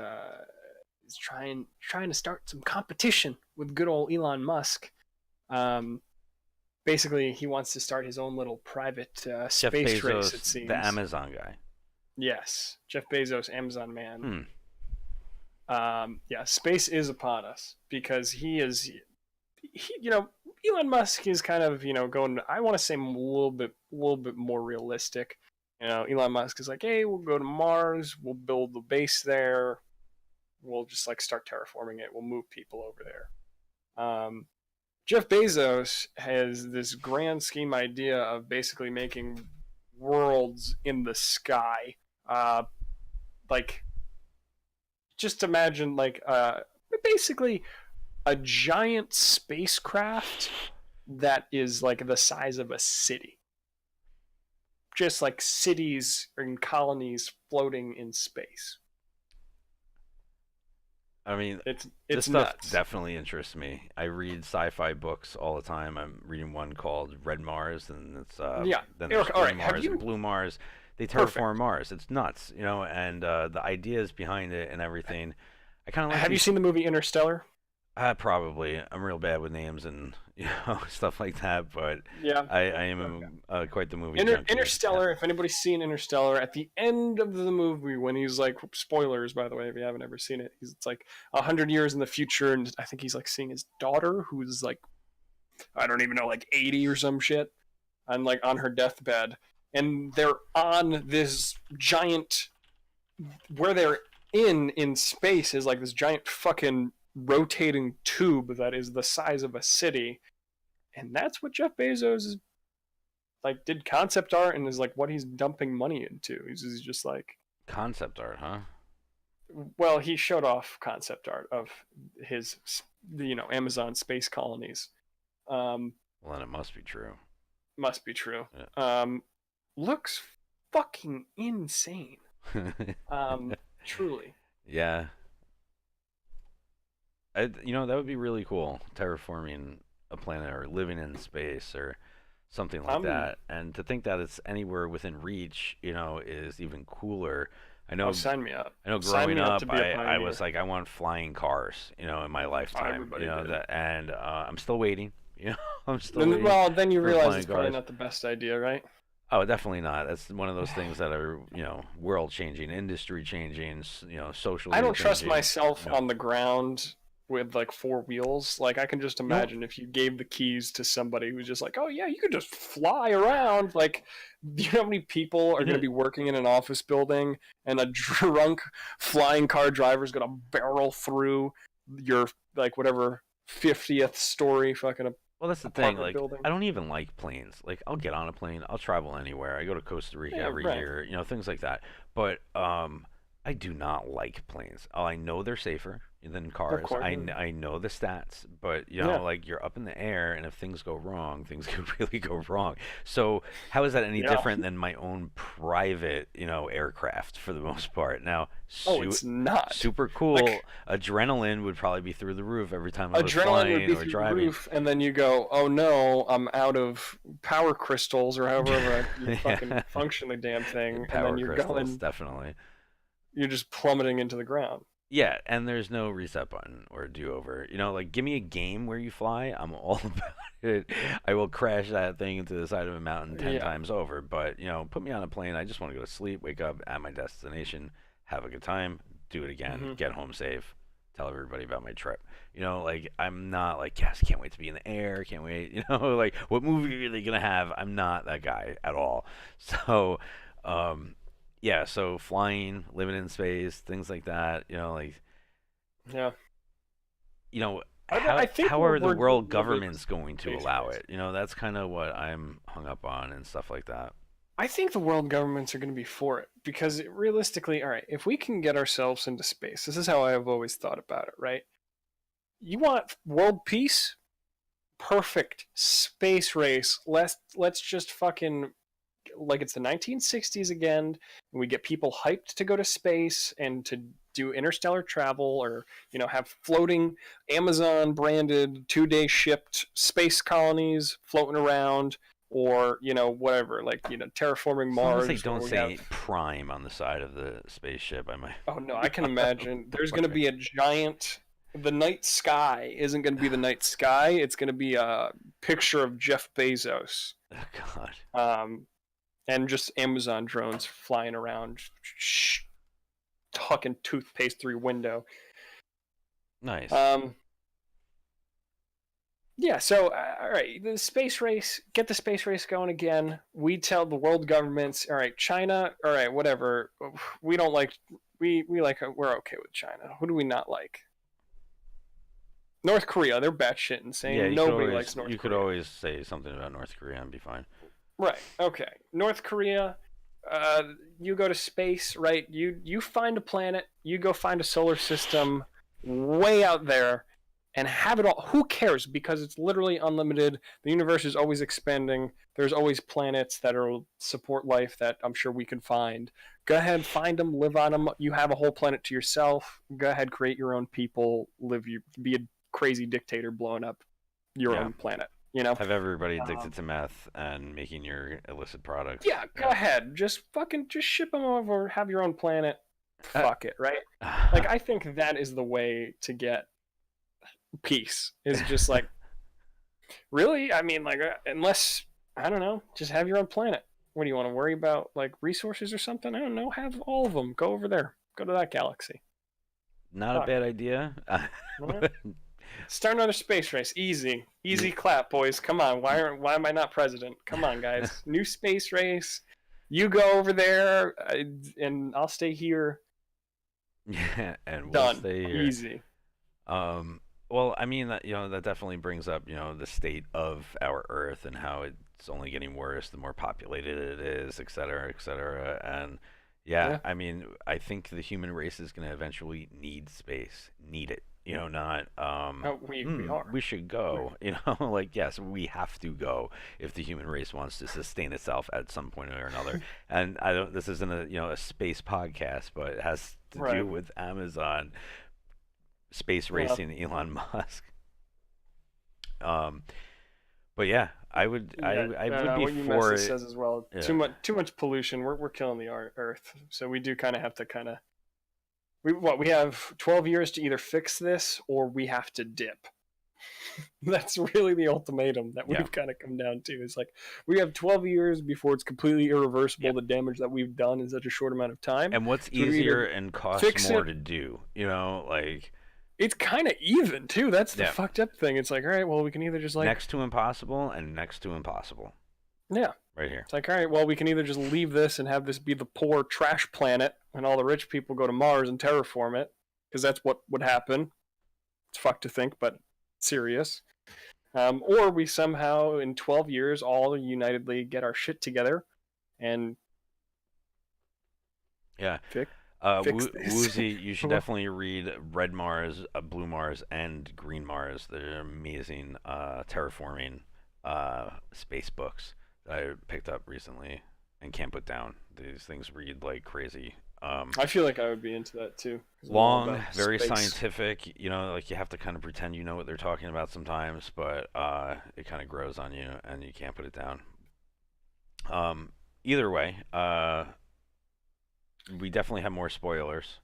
trying to start some competition with good old Elon Musk. Basically he wants to start his own little private Jeff space Bezos, race, it seems. the Amazon guy. Yes, Jeff Bezos, Amazon man. Yeah, space is upon us because Elon Musk is kind of going. I want to say a little bit more realistic. Elon Musk is like, hey, we'll go to Mars, we'll build the base there, we'll just like start terraforming it, we'll move people over there. Jeff Bezos has this grand scheme idea of basically making worlds in the sky. Like, just imagine like basically a giant spacecraft that is like the size of a city. Just like cities and colonies floating in space. I mean, It's this it's stuff nuts. definitely interests me. I read sci-fi books all the time. I'm reading one called Red Mars, and it's Yeah. then there's Eric, all Green right. Have Mars and you Blue Mars. They terraform perfect? Mars. It's nuts, you know, and the ideas behind it and everything. I kind of like Have you these. seen the movie Interstellar? Probably. I'm real bad with names and stuff like that, but Yeah. I Okay. am quite the movie junkie. Yeah. Interstellar. If anybody's seen Interstellar, at the end of the movie, when he's like, spoilers by the way, if you haven't ever seen it, it's like 100 years in the future, and I think he's like seeing his daughter, who's like, I don't even know, like 80 or some shit, and like on her deathbed, and they're on this giant, where they're in space is like this giant fucking rotating tube that is the size of a city, and that's what Jeff Bezos is like, did concept art, and is like what he's dumping money into. He's just like, Concept art, huh? well, he showed off concept art of his, Amazon space colonies. Um, Well, then it must be true. must be true. Yeah. Looks fucking insane. Truly. Yeah. That would be really cool. Terraforming a planet or living in space or something like I'm. that. And to think that it's anywhere within reach, is even cooler. I Oh, know sign me up. I know Sign growing me up up, to be a I was pioneer. like, I want flying cars, in my lifetime, Everybody did. that, and I'm still waiting, I'm still waiting Well, then you for realize flying it's probably cars. not the best idea, right? Oh, definitely not. That's one of those things that are, world changing, industry changing, I socially don't trust changing. myself on the ground with like four wheels. Like, I can just You know, imagine if you gave the keys to somebody who's just like, oh yeah, you could just fly around. Like, do you know how many people are you going to know, be working in an office building, and a drunk flying car driver is going to barrel through your, like, whatever 50th story fucking well, that's the thing. apartment Like, building? I don't even like planes. Like, I'll get on a plane. I'll travel anywhere. I go to Costa Rica Yeah, every right. year. Things like that. But I do not like planes. Oh, I know they're safer than Of cars. course. I know the stats, but Yeah. like you're up in the air, and if things go wrong, things could really go wrong. So how is that any Yeah. different than my own private, aircraft for the most part? Now, Oh, it's not. super cool. Like, Adrenaline would probably be through the roof every time I was adrenaline would flying be or through the driving. roof, and then you go, oh no, I'm out of power crystals, or however you fucking Yeah. function the damn thing, and then Power you're crystals, going, definitely. you're just plummeting into the ground. Yeah, and there's no reset button or do over. Like give me a game where you fly, I'm all about it. I will crash that thing into the side of a mountain 10 Yeah. times over. But, put me on a plane. I just want to go to sleep, wake up at my destination, have a good time, do it again, Hmm. get home safe, tell everybody about my trip. Like I'm not like, yes, can't wait to be in the air, can't wait, like what movie are they gonna have? I'm not that guy at all. So, um, yeah, so flying, living in space, things like that, like, Yeah. you know, I think how we're, are the we're world moving governments going to space allow race. it? That's kind of what I'm hung up on and stuff like that. I think the world governments are going to be for it, because realistically, all right, if we can get ourselves into space, this is how I have always thought about it, right? You want world peace? Perfect. Space race. Let's just fucking, like, it's the 1960s again, and we get people hyped to go to space and to do interstellar travel, or have floating Amazon branded 2-day shipped space colonies floating around, or whatever, like, terraforming As long as they Mars, where don't we say have, Prime on the side of the spaceship, I might. oh no, I can imagine there's going to be a giant, the night sky isn't going to be the night sky, it's going to be a picture of Jeff Bezos, Oh God. um, and just Amazon drones flying around, tucking toothpaste through your window. Nice. Yeah, so all right, the space race, get the space race going again. We tell the world governments, all right, China, all right, whatever. We don't like, we like, we're okay with China. Who do we not like? North Korea, they're batshit Yeah, insane. Nobody likes North you could Korea. always say something about North Korea and be fine. Right. Okay. North Korea. You go to space, right? You find a planet. You go find a solar system way out there, and have it all. Who cares? Because it's literally unlimited. The universe is always expanding. There's always planets that are support life that I'm sure we can find. Go ahead, find them, live on them. You have a whole planet to yourself. Go ahead, create your own people, be a crazy dictator blowing up your Yeah. own planet. You know, Have everybody addicted um, to meth and making your illicit products. yeah, go ahead, just ship them over, have your own planet. Yeah. Fuck it, right? Like I think that is the way to get peace. Is just like really. I mean, like unless I don't know, just have your own planet. What do you want to worry about, like resources or something? I don't know. Have all of them. Go over there. Go to that galaxy. Not a Fuck. bad idea. Alright. Start another space race. Easy clap, boys. Come on. Why am I not president? Come on, guys. New space race. You go over there, and I'll stay here. Yeah, and we'll Done. stay here. Easy. Well, I mean that that definitely brings up the state of our Earth and how it's only getting worse the more populated it is, et cetera, et cetera. And yeah, Yeah. I mean, I think the human race is going to eventually need space, need it. Not Oh, we are. we should go. Like yes, we have to go if the human race wants to sustain itself at some point or another. And I don't. This isn't a space podcast, but it has to Right. do with Amazon space Yeah. racing Elon Musk. Um, but yeah, I would I would what be you for message it. says as well. Yeah. Too much pollution. We're killing the Earth. So we do kind of have to we have 12 years to either fix this or we have to dip. That's really the ultimatum that we've Yeah. kind of come down to. It's like we have 12 years before it's completely irreversible. Yep. The damage that we've done in such a short amount of time. And what's So we either easier and costs fix more it- to do? Like It's kind of even too. That's the Yeah. fucked up thing. It's like, all right, well, we can either just like next to impossible and next to impossible. yeah. Right here. It's like, all right, well, we can either just leave this and have this be the poor trash planet, and all the rich people go to Mars and terraform it, because that's what would happen. It's fucked to think, but serious. Or we somehow, in 12 years, all unitedly get our shit together and Yeah. fix this. Woozy, you should definitely read Red Mars, Blue Mars, and Green Mars. They're amazing terraforming space books that I picked up recently and can't put down. These things read like crazy. I feel like I would be into that too. 'Cause I'm all Long, about very space. scientific. Like you have to kind of pretend you know what they're talking about sometimes, but it kind of grows on you and you can't put it down. Either way, we definitely have more spoilers.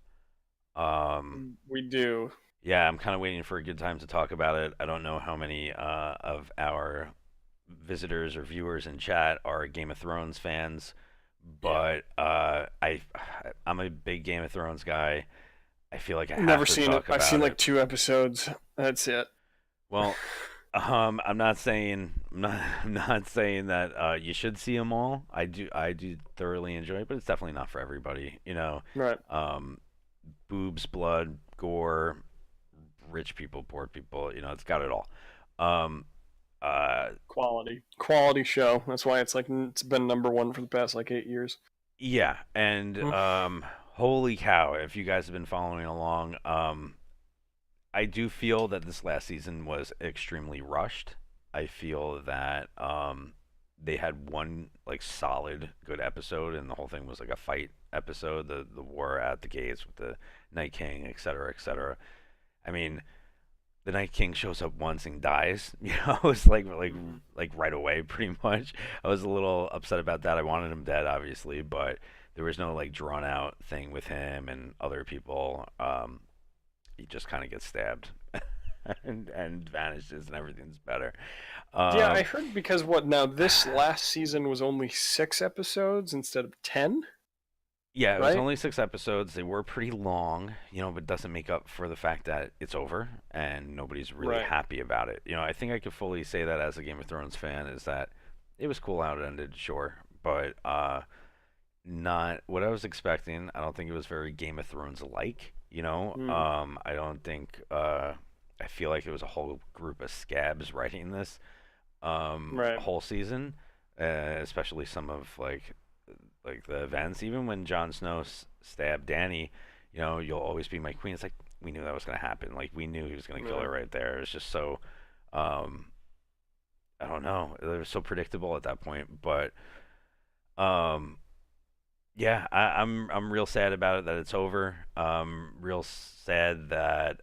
We do. Yeah, I'm kind of waiting for a good time to talk about it. I don't know how many of our visitors or viewers in chat are Game of Thrones fans, but I'm a big Game of Thrones guy. I feel like I have Never to seen talk it. I've about seen it. like 2 episodes. That's it. Well, I'm not saying that you should see them all. I do thoroughly enjoy it, but it's definitely not for everybody. Right. Boobs, blood, gore, rich people, poor people. It's got it all. Um, Quality show. That's why it's been number 1 for the past like 8 years. yeah, and holy cow! If you guys have been following along, I do feel that this last season was extremely rushed. I feel that they had one like solid good episode, and the whole thing was like a fight episode, the war at the gates with the Night King, et cetera, et cetera. I mean, the Night King shows up once and dies. It's like right away, pretty much. I was a little upset about that. I wanted him dead, obviously, but there was no like drawn out thing with him and other people. He just kind of gets stabbed and vanishes, and everything's better. Yeah, I heard because this last season was only 6 episodes instead of 10. Yeah, it was right? only 6 episodes. They were pretty long, but doesn't make up for the fact that it's over and nobody's really Right. happy about it. I think I could fully say that as a Game of Thrones fan is that it was cool how it ended, sure, but not what I was expecting. I don't think it was very Game of Thrones like, I don't think I feel like it was a whole group of scabs writing this Right. whole season, especially some of like the events. Even when Jon Snow stabbed Dany, you'll always be my queen. It's like we knew that was gonna happen. Like we knew he was gonna kill her right there. It's just so, I don't know. It was so predictable at that point. But Yeah, I'm real sad about it that it's over. Real sad that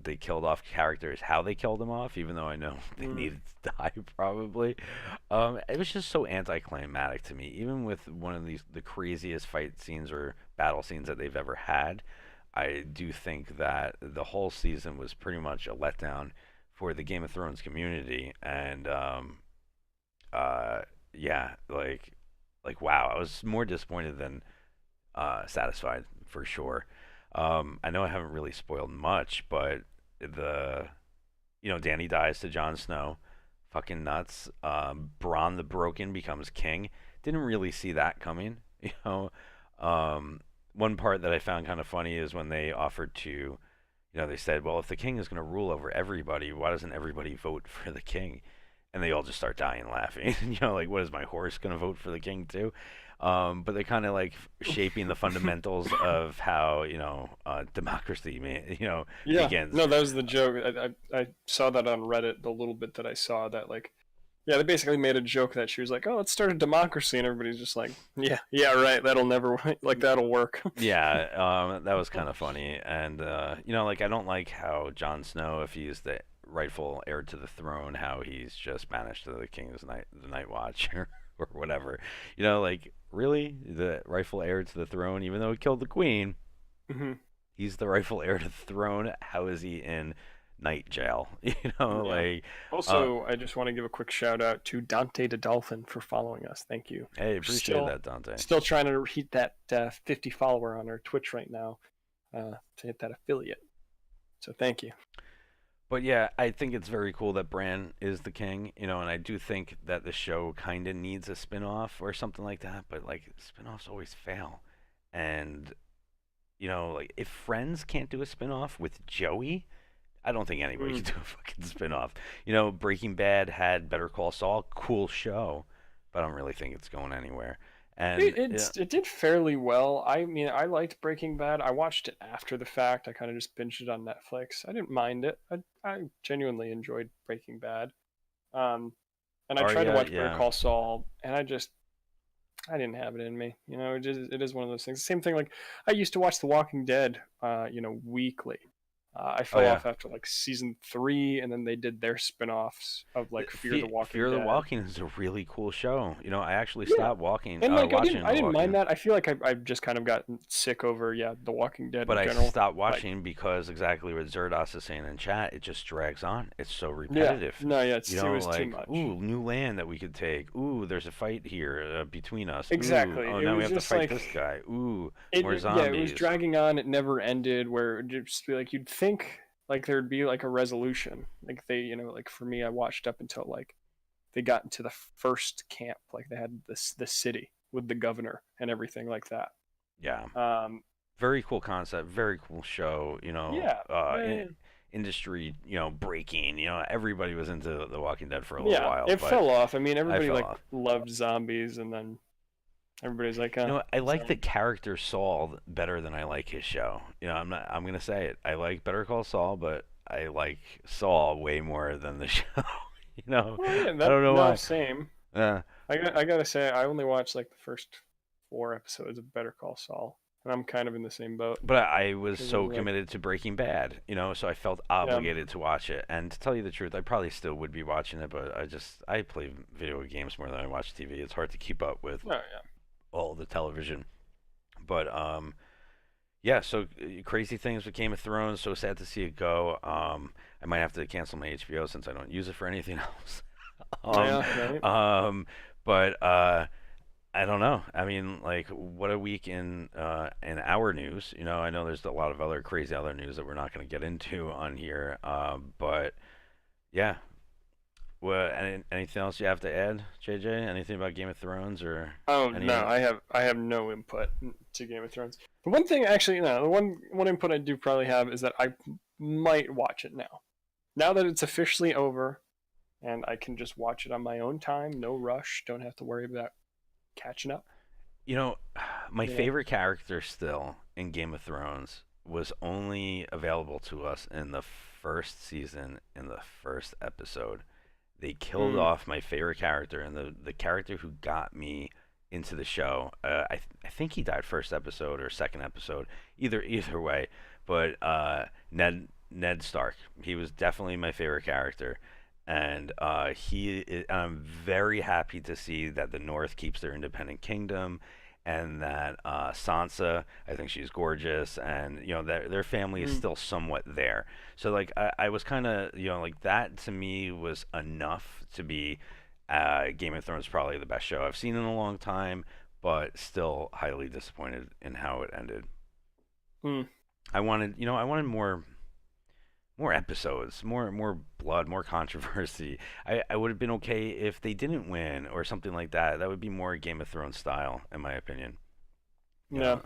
they killed off characters. How they killed them off, even though I know they Mm. needed to die probably. It was just so anticlimactic to me. Even with one of the craziest fight scenes or battle scenes that they've ever had, I do think that the whole season was pretty much a letdown for the Game of Thrones community. And uh, yeah, like wow, I was more disappointed than satisfied for sure. I know I haven't really spoiled much, but the Danny dies to Jon Snow, fucking nuts. Bronn the Broken becomes king. Didn't really see that coming. You know, one part that I found kind of funny is when they offered to, they said, well, if the king is going to rule over everybody, why doesn't everybody vote for the king? And they all just start dying laughing. Like, what is my horse going to vote for the king too? But they're kind of like shaping the fundamentals of how democracy, Yeah, begins. no, that was the joke. I saw that on Reddit. The little bit that I saw that like, yeah, they basically made a joke that she was like, "Oh, let's start a democracy," and everybody's just like, "Yeah, yeah, right. That'll never like that'll work." Yeah, that was kind of funny, and like I don't like how Jon Snow, if he's the rightful heir to the throne, how he's just banished to the King's the Night Watch or whatever. Like really, the rightful heir to the throne, even though he killed the queen, Hmm. he's the rightful heir to the throne. How is he in night jail? Yeah. Like, uh, Also, I just want to give a quick shout out to Dante the Dolphin for following us. Thank you. hey, We're appreciate that, Dante. still trying to hit that 50 follower on our Twitch right now to hit that affiliate. So thank you. But yeah, I think it's very cool that Bran is the king, and I do think that the show kind of needs a spin-off or something like that, but like spin-offs always fail. And like if Friends can't do a spin-off with Joey, I don't think anybody can Mm. do a fucking spin-off. Breaking Bad had Better Call Saul, cool show, but I don't really think it's going anywhere. And yeah, It did fairly well. I mean, I liked Breaking Bad. I watched it after the fact. I kind of just binged it on Netflix. I didn't mind it. I genuinely enjoyed Breaking Bad. Um, and I tried to Arya, watch Better yeah. Call Saul, and I didn't have it in me. It is one of those things. Same thing. Like I used to watch The Walking Dead, weekly. I Oh fell yeah. off after like season 3, and then they did their spin-offs of like Fear the Fear Walking the Dead. Walking is a really cool show. I actually Yeah, stopped walking, and like watching I The didn't mind Walking. that. I feel like I've just kind of gotten sick over The Walking Dead But in I general. stopped Like watching because exactly what Zerdos is saying in chat, it just drags on. It's so yeah, repetitive. no, yeah, it was too Like, much. ooh, new land that we could take. Ooh, there's a fight here between us. Ooh, Exactly. oh, It now we was have to just fight like this guy. Ooh, more yeah, it was zombies. dragging on. It never ended. Where it'd just be like you'd think like there'd be like a resolution. Like they, like for me, I watched up until like they got into the first camp. Like they had the city with the governor and everything like that. Yeah, Um, very cool concept. Very cool show. yeah, Industry, breaking. Everybody was into The Walking Dead for a little yeah, while, it but fell off. I mean, I everybody fell like off. loved zombies, and then everybody's like, I like so the character Saul better than I like his show. I'm gonna say it. I like Better Call Saul, but I like Saul way more than the show. well, yeah, I don't that know no, why. same. Uh, I gotta say, I only watched like the first 4 episodes of Better Call Saul, and I'm kind of in the same boat but I was because it was so like, committed to Breaking Bad, so I felt yeah, obligated to watch it. And to tell you the truth, I probably still would be watching it, but I play video games more than I watch TV. It's hard to keep up with oh yeah, all the television. But yeah, so crazy things with Game of Thrones. So sad to see it go. I might have to cancel my HBO since I don't use it for anything else. um, yeah, right. but I don't know. I mean, like, what a week in our news. I know there's a lot of other crazy other news that we're not going to get into on here. But yeah. Well, anything else you have to add, JJ? Anything about Game of Thrones or Oh any? no, I have no input to Game of Thrones. The one thing, actually, no, the one input I do probably have is that I might watch it now. Now that it's officially over, and I can just watch it on my own time, no rush, don't have to worry about catching up. You know, my You know, favorite character still in Game of Thrones was only available to us in the first season, in the first episode. They killed mm, off my favorite character, and the character who got me into the show. I think he died first episode or second episode, either way. But Ned Stark, he was definitely my favorite character, and I'm very happy to see that the North keeps their independent kingdom, and that Sansa, I think she's gorgeous, and their family is Mm. still somewhat there. So like I was kind of like that to me was enough to be Game of Thrones probably the best show I've seen in a long time, but still highly disappointed in how it ended. Mm. I wanted more episodes, more blood, more controversy. I would have been okay if they didn't win or something like that. That would be more Game of Thrones style, in my opinion. Yeah.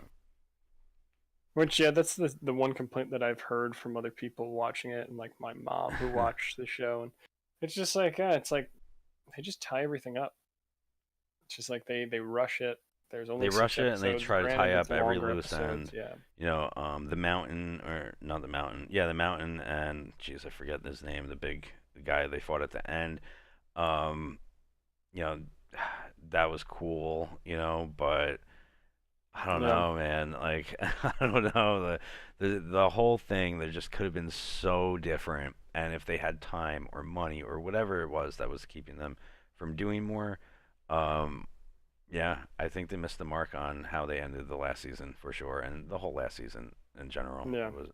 Which, yeah, that's the one complaint that I've heard from other people watching it, and like my mom who watched the show, and it's just like, it's like they just tie everything up. It's just like they rush it. There's They only six rush it and they episodes. try to Granted, tie it's up every longer loose episodes. end. Yeah. The mountain, or not the mountain. Yeah, the mountain, and jeez, I forget his name. The big guy they fought at the end. Um, you know, that was cool. But I don't Yeah. know, man. Like I don't know. The whole thing there just could have been so different. And if they had time or money or whatever it was that was keeping them from doing more, um, yeah, I think they missed the mark on how they ended the last season for sure, and the whole last season in general Yeah. was.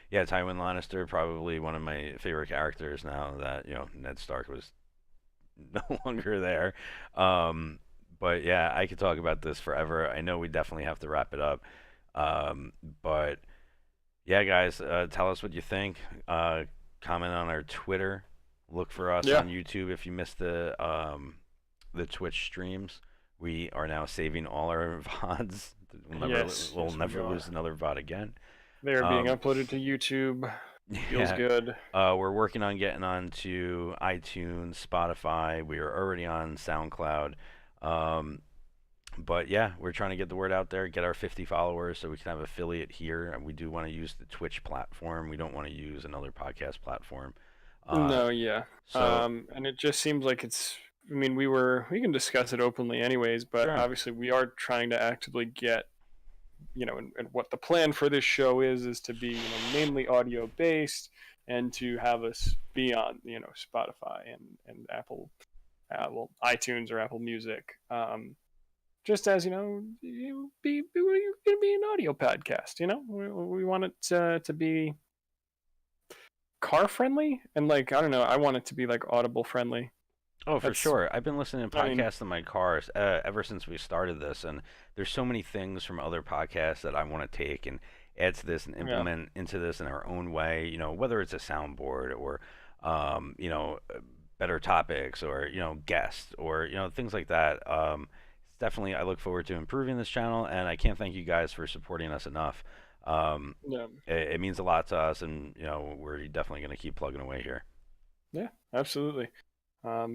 Yeah, Tywin Lannister probably one of my favorite characters now that Ned Stark was no longer there. Um, but yeah, I could talk about this forever. I know we definitely have to wrap it up. But yeah, guys, tell us what you think. Comment on our Twitter. Look for us Yeah. on YouTube if you missed the Twitch streams. We are now saving all our VODs. Yes. We'll Yes, we never are. lose another VOD again. They are being Um, uploaded to YouTube. Feels yeah, good. we're working on getting onto iTunes, Spotify. We are already on SoundCloud. Um, but yeah, we're trying to get the word out there, get our 50 followers so we can have affiliate here. And we do want to use the Twitch platform. We don't want to use another podcast platform. Uh, No, yeah. so And it just seems like it's. I mean, we can discuss it openly, anyways. But sure. obviously, we are trying to actively get, and what the plan for this show is to be, mainly audio based, and to have us be on, Spotify and Apple, well, iTunes or Apple Music. Just as you're gonna be an audio podcast. We want it to be car friendly, and like, I don't know, I want it to be like Audible friendly. Oh, for That's, sure. I've been listening to I mean, podcasts in my cars ever since we started this, and there's so many things from other podcasts that I want to take and add to this and yeah, implement into this in our own way. Whether it's a soundboard or, um, you know, uh, better topics or guests or things like that. It's definitely I look forward to improving this channel, and I can't thank you guys for supporting us enough. Um, yeah, it means a lot to us, and we're definitely going to keep plugging away here. yeah, absolutely.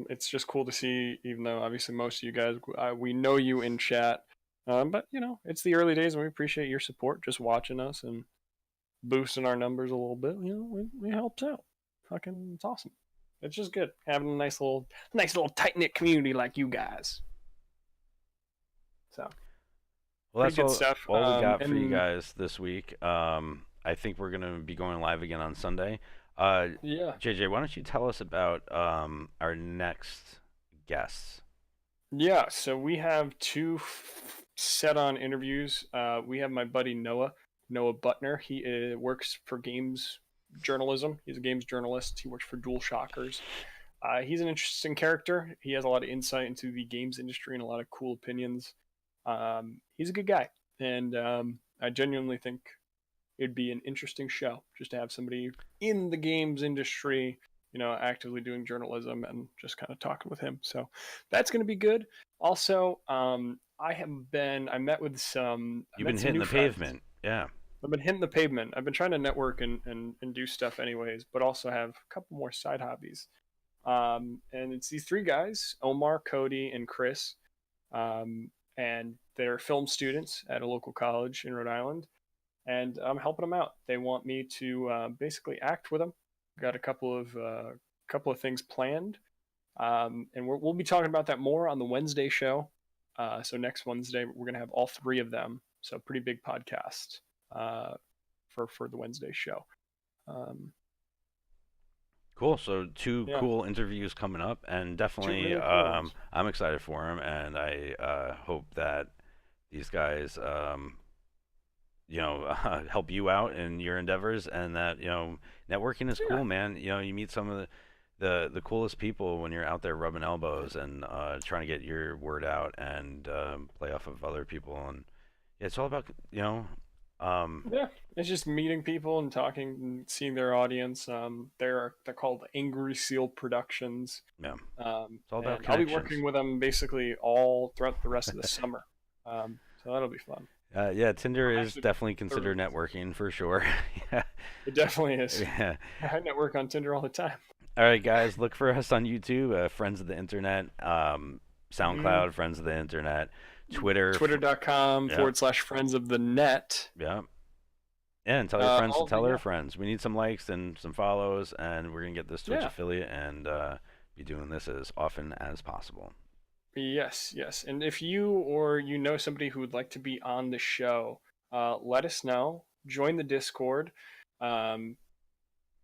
It's just cool to see, even though obviously most of you guys, we know you in chat, but it's the early days, and we appreciate your support, just watching us and boosting our numbers a little bit. It helps out. Fucking, it's awesome. It's just good having a nice little tight knit community like you guys. So Well, pretty that's good all stuff. all we got for you And guys this week. I think we're gonna be going live again on Sunday. yeah, JJ, why don't you tell us about our next guests? yeah. So we have two set on interviews. We have my buddy Noah Butner. He works for games journalism. He's a games journalist. He works for Dual Shockers. He's an interesting character. He has a lot of insight into the games industry and a lot of cool opinions. He's a good guy, and I genuinely think it'd be an interesting show just to have somebody in the games industry, actively doing journalism and just kind of talking with him. So that's going to be good. Also, I You've met been some hitting new the friends. pavement. Yeah. I've been hitting the pavement. I've been trying to network and do stuff anyways, but also have a couple more side hobbies. And it's these three guys, Omar, Cody, and Chris. And they're film students at a local college in Rhode Island, and I'm helping them out. They want me to basically act with them. Got a couple of things planned, And we'll be talking about that more on the Wednesday show. So next Wednesday, we're going to have all three of them. So pretty big podcast for the Wednesday show. Cool. So two Yeah. cool interviews coming up, and definitely really cool ones. I'm excited for them, and I hope that these guys help you out in your endeavors, and that networking is Yeah. cool, man. You meet some of the coolest people when you're out there rubbing elbows and trying to get your word out and play off of other people, and yeah, it's all about Yeah, it's just meeting people and talking and seeing their audience. They're called Angry Seal Productions. yeah, it's all about And I'll be connections. working with them basically all throughout the rest of the summer. So that'll be fun. Yeah, Tinder I'm is actually definitely considered thrilled. networking for sure. Yeah, It definitely is. yeah. I network on Tinder all the time. All right, guys, look for us on YouTube, Friends of the Internet, SoundCloud, Friends of the Internet, Twitter, Twitter.com yeah, / friends of the net. yeah. Yeah, and tell your friends to All tell the, their yeah. friends. We need some likes and some follows, and we're gonna get this Twitch Yeah. affiliate and be doing this as often as possible. Yes, yes. And if you or you know somebody who would like to be on the show, let us know. Join the Discord. Um,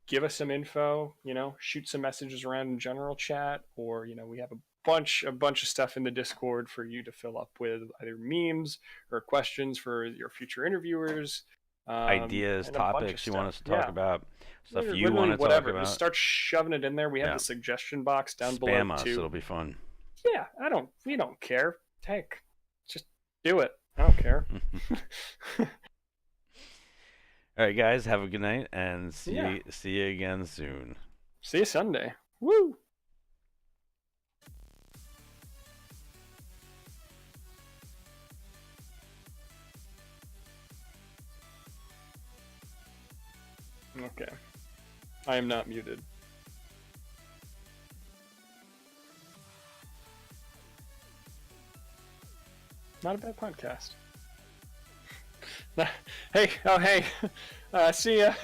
give us some info. Shoot some messages around in general chat, or we have a bunch of stuff in the Discord for you to fill up with either memes or questions for your future interviewers. Ideas, And a bunch of topics you want us stuff. to talk Yeah. about, stuff you Literally want to talk whatever. Just about. start shoving it in there. We have Yeah. the suggestion box down below Spam us; too. it'll be fun. Yeah, we don't care. Heck, just do it. I don't care. All right, guys, have a good night, and Yeah. see you again soon. See you Sunday. Woo! Okay. I am not muted. Not a bad podcast. Hey, oh hey. See ya.